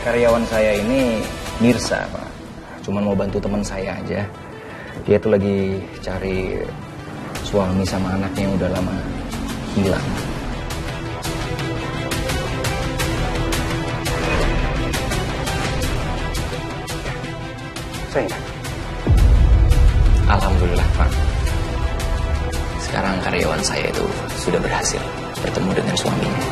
Karyawan saya ini Mirsa, Pak. Cuman mau bantu teman saya aja. Dia tuh lagi cari suami sama anaknya yang udah lama hilang. Saya ingat. Alhamdulillah, Pak. Sekarang karyawan saya itu sudah berhasil bertemu dengan suaminya.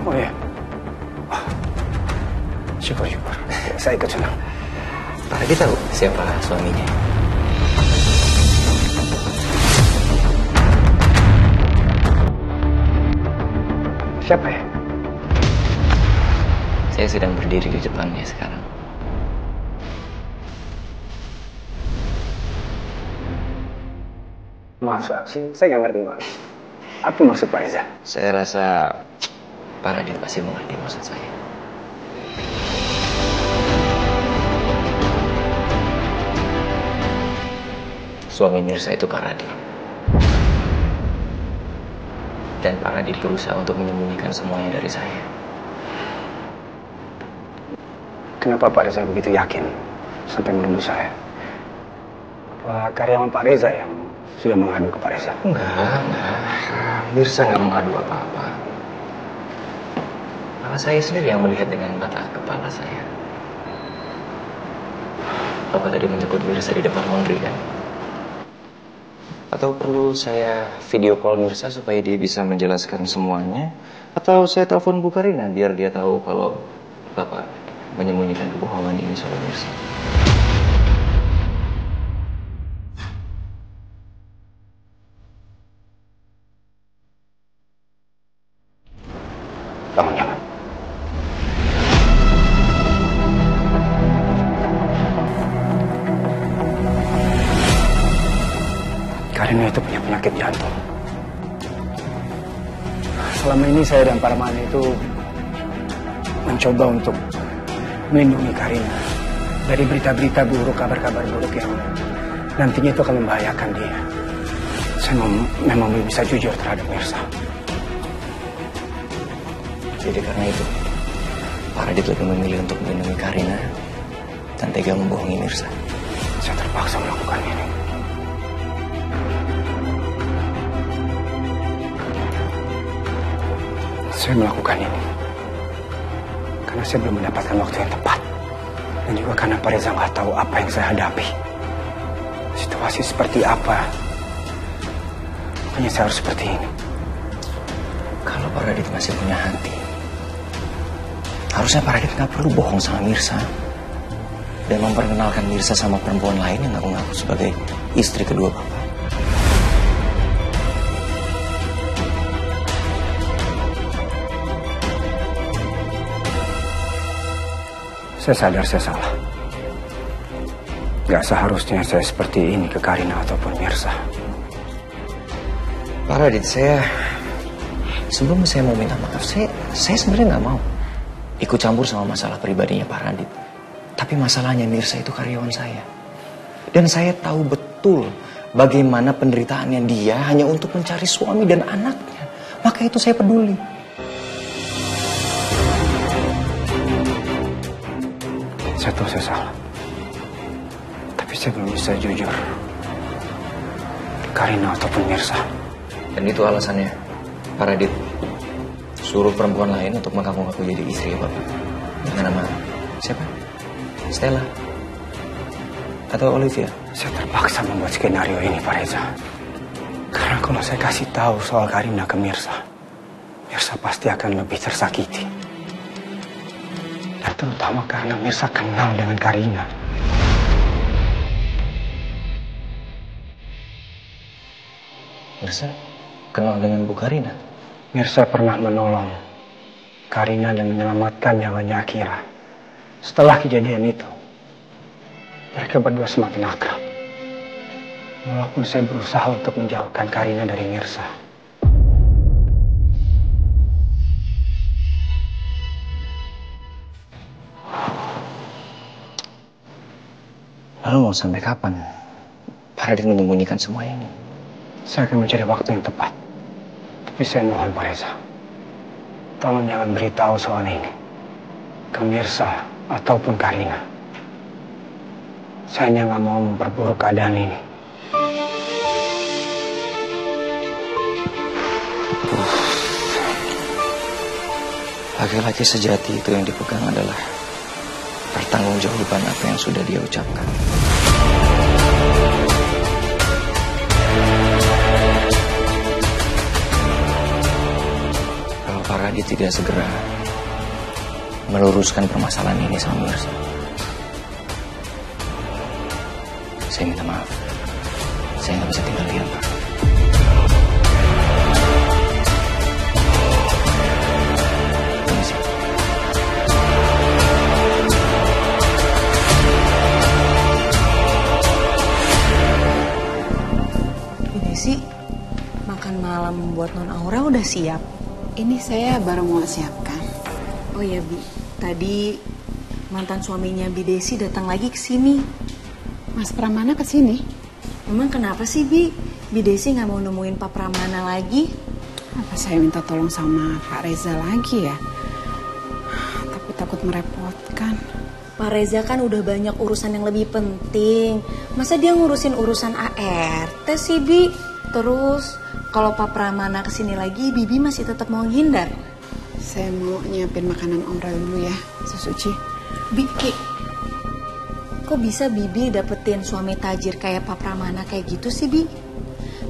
Oh ya. Syukur. Saya ikut senang. Pak Radit tahu siapa suaminya? Siapa ya? Saya sedang berdiri di depannya sekarang. Maaf, saya nggak ngerti, Mas. Apa maksud Pak Reza? Saya rasa Pak Radit pasti mengerti maksud saya. Suami Mirsa itu Pak Radit. Dan Pak Radit berusaha untuk menyembunyikan semuanya dari saya. Kenapa Pak Reza begitu yakin sampai menuduh saya? Apa karyawan Pak Reza yang sudah mengadu ke Pak Reza? Enggak. Mirsa nggak mengadu apa-apa. Malah saya sendiri yang melihat dengan mata kepala saya. Bapak tadi menjemput Mirsa di depan laundry kan? Atau perlu saya video call Mirsa supaya dia bisa menjelaskan semuanya? Atau saya telepon Bu Karina biar dia tahu kalau Bapak menyembunyikan kebohongan ini soal Mirsa? Jangan. Karina itu punya penyakit jantung. Selama ini saya dan Parmana itu mencoba untuk melindungi Karina dari berita-berita buruk, kabar-kabar buruk yang nantinya itu akan membahayakan dia. Saya memang belum bisa jujur terhadap Mirsa. Jadi karena itu, Pak Radit lebih memilih untuk melindungi Karina dan tega membohongi Mirsa. Saya terpaksa melakukan ini. Saya melakukan ini karena saya belum mendapatkan waktu yang tepat. Dan juga karena Pak Reza nggak tahu apa yang saya hadapi. Situasi seperti apa. Makanya saya harus seperti ini. Kalau Pak Radit masih punya hati, harusnya Pak Radit nggak perlu bohong sama Mirsa dan memperkenalkan Mirsa sama perempuan lain yang ngaku-ngaku sebagai istri kedua Bapak. Saya sadar saya salah. Gak seharusnya saya seperti ini ke Karina ataupun Mirsa. Pak Radit, sebelum saya mau minta maaf, saya sebenarnya nggak mau ikut campur sama masalah pribadinya Pak Radit. Tapi masalahnya Mirsa itu karyawan saya. Dan saya tahu betul bagaimana penderitaannya dia hanya untuk mencari suami dan anaknya. Maka itu saya peduli. Saya tahu saya salah. Tapi saya belum bisa jujur. Karina ataupun Mirsa. Dan itu alasannya, Pak Radit suruh perempuan lain untuk mengaku-ngaku jadi istri Bapak. Dengan nama siapa? Stella? Atau Olivia? Saya terpaksa membuat skenario ini, Pak Reza. Karena kalau saya kasih tahu soal Karina ke Mirsa, Mirsa pasti akan lebih tersakiti. Dan terutama karena Mirsa kenal dengan Karina. Mirsa kenal dengan Bu Karina? Mirsa pernah menolong Karina dan menyelamatkan nyawanya Akira. Setelah kejadian itu, mereka berdua semakin akrab. Walaupun saya berusaha untuk menjauhkan Karina dari Mirsa. Lalu mau sampai kapan Pak Radit menyembunyikan semua ini? Saya akan mencari waktu yang tepat. Tapi saya mohon Pak Reza, tolong jangan beritahu soal ini ke Mirsa ataupun Karina. Saya hanya nggak mau memperburuk keadaan ini. Laki-laki sejati itu yang dipegang adalah pertanggungjawaban apa yang sudah dia ucapkan. Kalau Pak Radit tidak segera meluruskan permasalahan ini sama Mirsa, saya minta maaf. Saya nggak bisa tinggal diam, Pak. Permisi. Ini sih, makan malam buat Non Aura udah siap. Ini saya baru mau siapkan. Oh ya, Bi. Tadi mantan suaminya Bi Desi datang lagi ke sini. Mas Pramana ke sini? Memang kenapa sih, Bi? Bi Desi nggak mau nemuin Pak Pramana lagi? Apa saya minta tolong sama Pak Reza lagi ya? Tapi takut merepotkan. Pak Reza kan udah banyak urusan yang lebih penting. Masa dia ngurusin urusan ART sih, Bi? Terus, kalau Pak Pramana kesini lagi, Bibi masih tetap mau ngindar. Saya mau nyiapin makanan Omra dulu ya, Susuci. Bi, kok bisa Bibi dapetin suami tajir kayak Pak Pramana kayak gitu sih, Bi?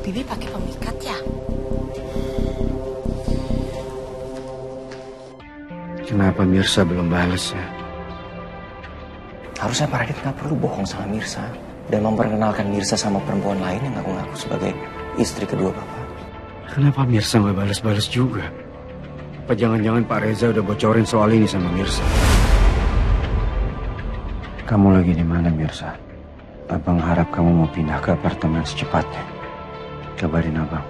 Bibi pakai pemikat ya? Kenapa Mirsa belum balas ya? Harusnya Pak Radit nggak perlu bohong sama Mirsa dan memperkenalkan Mirsa sama perempuan lain yang ngaku-ngaku sebagai istri kedua Bapak. Kenapa Mirsa nggak balas-balas juga? Apa jangan-jangan Pak Reza udah bocorin soal ini sama Mirsa? Kamu lagi di mana, Mirsa? Abang harap kamu mau pindah ke apartemen secepatnya. Kabarin abang.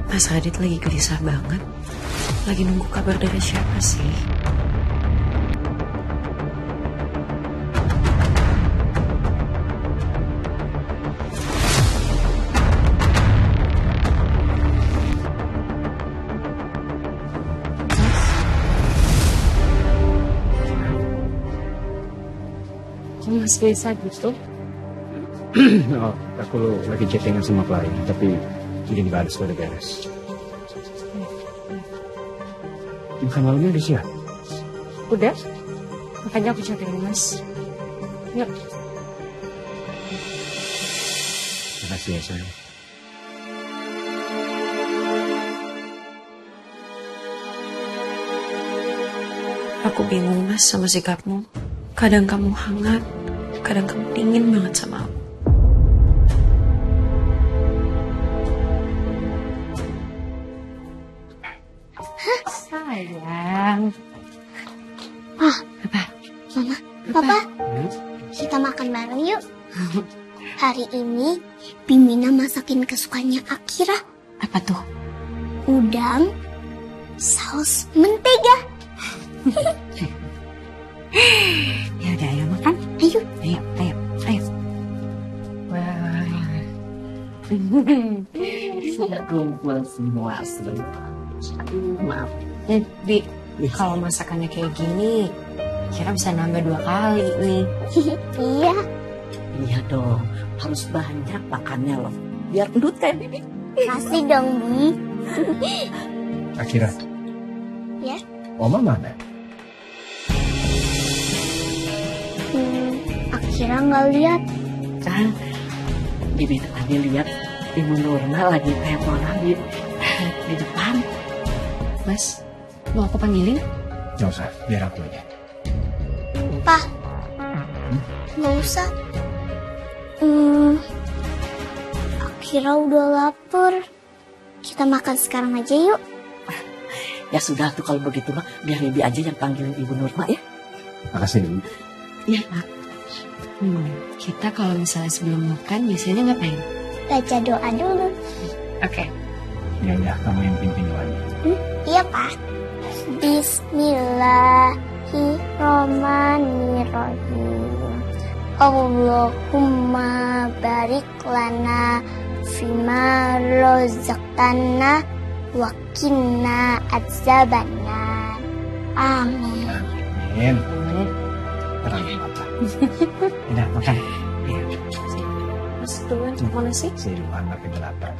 Mas Radit lagi gelisah banget. Lagi nunggu kabar dari siapa sih? Mas gelisah gitu? Oh, aku lagi chattingan sama klien, tapi udah dibalas, udah beres. Makan malamnya udah siap? Udah? Makanya aku chatting Mas. Yuk. Makasih ya, sayang. Aku bingung Mas sama sikapmu. Kadang kamu hangat, kadang kamu dingin banget sama aku. Sayang. Apa? Mama, Papa, kita makan bareng yuk. Hari ini Bimina masakin kesukaannya Akira. Apa tuh? Udang, saus mentega. Ya udah, ayo makan. Ayo. Ayo. Wah. Kumpul semua maaf. Bi, kalau masakannya kayak gini, kira bisa nambah 2 kali nih. Iya. Iya dong, harus banyak makannya loh. Biar gendut kayak Bibi. Kasih dong, Bi. Akira. Ya. Oma mana? Akira nggak lihat. Kan, Bibi tadi lihat Ibu Nurna lagi teleponan di depan. Mas, mau aku panggilin? Nggak usah, biar aku aja. Pa, nggak usah. Akira udah lapar. Kita makan sekarang aja yuk. Ya sudah tuh kalau begitu mah biar Bibi aja yang panggilin Ibu Nurma ya. Makasih, Bibi. Iya. Kita kalau misalnya sebelum makan biasanya ngapain? Baca doa dulu. Oke. Ya, kamu yang pimpin doanya. Iya, Pak. Bismillahirrahmanirrahim. Allahumma barik lana fima rozaqtana wa qina adzabannar. Amin. Amin. Tenang, Papa. Udah, makan. Mas duluan, mana sih? Si Luan makin lapar.